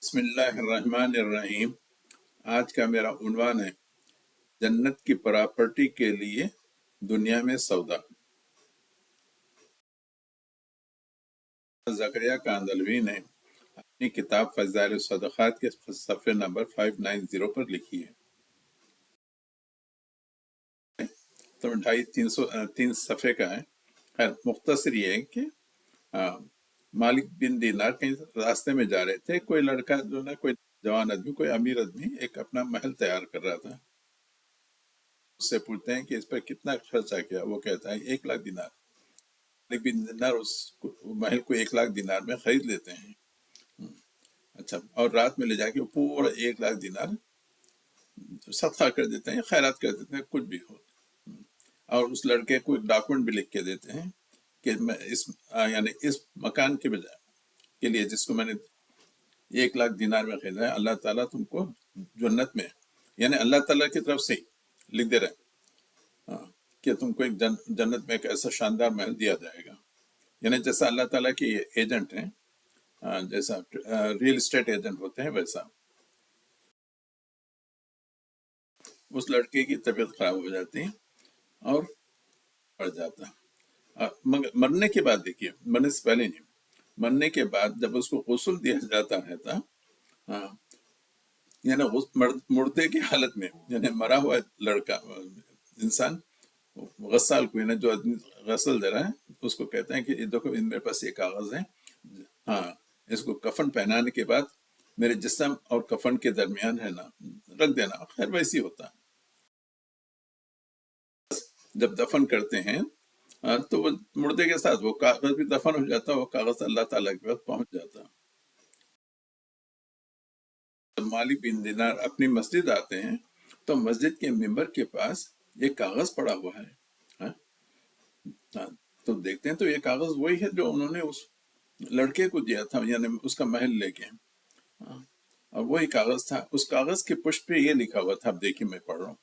بسم اللہ الرحمن الرحیم۔ آج کا میرا عنوان ہے جنت کی پراپرٹی کے لیے دنیا میں سودا۔ زکریا کاندلوی نے اپنی کتاب فضائل الصدقات کے صفحے نمبر 590 پر لکھی ہے، تو 250 صفحے کا ہے۔ خیر مختصر یہ ہے کہ مالک بن دینار کہیں راستے میں جا رہے تھے، کوئی لڑکا جو نا، کوئی جوان آدمی، کوئی امیر آدمی ایک اپنا محل تیار کر رہا تھا۔ اس سے پوچھتے ہیں کہ اس پر کتنا خرچہ کیا؟ وہ کہتا ہے 1,00,000 دینار۔ مالک بن دینار اس محل کو 1,00,000 دینار میں خرید لیتے ہیں۔ اچھا، اور رات میں لے جا کے پورا 1,00,000 دینار صدقہ کر دیتے ہیں، خیرات کر دیتے ہیں، کچھ بھی ہو۔ اور اس لڑکے کو ڈاکومنٹ بھی لکھ کے دیتے ہیں کہ میں یعنی اس مکان کے بجائے کے لیے جس کو میں نے 1,00,000 دینار میں خریدا ہے، اللہ تعالیٰ تم کو جنت میں، یعنی اللہ تعالیٰ کی طرف سے لکھ دے رہے ہیں کہ تم کو ایک جنت میں ایک ایسا شاندار محل دیا جائے گا، یعنی جیسا اللہ تعالیٰ کے ایجنٹ ہیں، جیسا ریئل اسٹیٹ ایجنٹ ہوتے ہیں ویسا۔ اس لڑکے کی طبیعت خراب ہو جاتی ہے اور پڑ جاتا ہے، مگر مرنے کے بعد، دیکھیے مرنے سے پہلے نہیں، مرنے کے بعد جب اس کو غسل دیا جاتا ہے تھا، یعنی مردے کی حالت میں، یعنی مرا ہوا لڑکا انسان غسال کو، یعنی جو آدمی غسل دے رہا ہے اس کو کہتے ہیں کہ یہ دیکھو میرے پاس یہ کاغذ ہے، اس کو کفن پہنانے کے بعد میرے جسم اور کفن کے درمیان ہے نا رکھ دینا۔ خیر ویسی ہوتا ہے، جب دفن کرتے ہیں تو وہ مردے کے ساتھ وہ کاغذ بھی دفن ہو جاتا ہے، وہ کاغذ اللہ تعالیٰ کے پاس پہنچ جاتا ہے۔ جب مالک بن دینار اپنی مسجد آتے ہیں تو مسجد کے ممبر کے پاس ایک کاغذ پڑا ہوا ہے، تو دیکھتے ہیں تو یہ کاغذ وہی ہے جو انہوں نے اس لڑکے کو دیا تھا، یعنی اس کا محل لے کے، اور وہی کاغذ تھا۔ اس کاغذ کے پشت پہ یہ لکھا ہوا تھا، اب دیکھیے میں پڑھ رہا ہوں،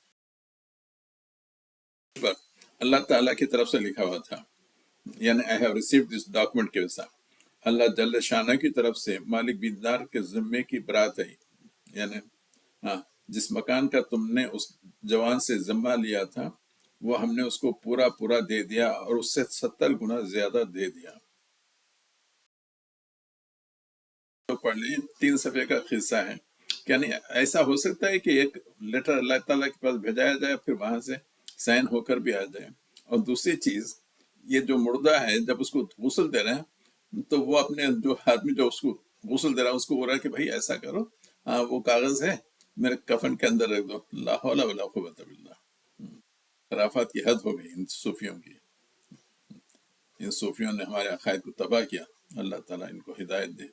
اللہ تعالیٰ کی طرف سے لکھا ہوا تھا، یعنی I have received this document کے ویسا، اللہ جل شانہ کی طرف سے مالک بن دینار کے ذمے کی برات ہے، یعنی جس مکان کا تم نے اس جوان سے ذمہ لیا تھا وہ ہم نے اس کو پورا پورا دے دیا اور اس سے 70 گنا زیادہ دے دیا۔ تو پڑھ لیں، 3 صفحے کا قصہ ہے، یعنی ایسا ہو سکتا ہے کہ ایک لیٹر اللہ تعالیٰ کے پاس بھیجایا جائے، پھر وہاں سے سائن ہو کر بھی آ جائے۔ اور دوسری چیز یہ جو مردہ ہے جب اس کو غسل دے رہے ہیں تو وہ اپنے جو آدمی جو اس کو غسل دے رہا ہے اس کو بول رہا ہے کہ بھائی ایسا کرو، وہ کاغذ ہے میرے کفن کے اندر رکھ دو۔ لا حول ولا قوت الا باللہ۔ خرافات کی حد ہو گئی ان صوفیوں کی، ان صوفیوں نے ہمارے عقائد کو تباہ کیا۔ اللہ تعالیٰ ان کو ہدایت دے۔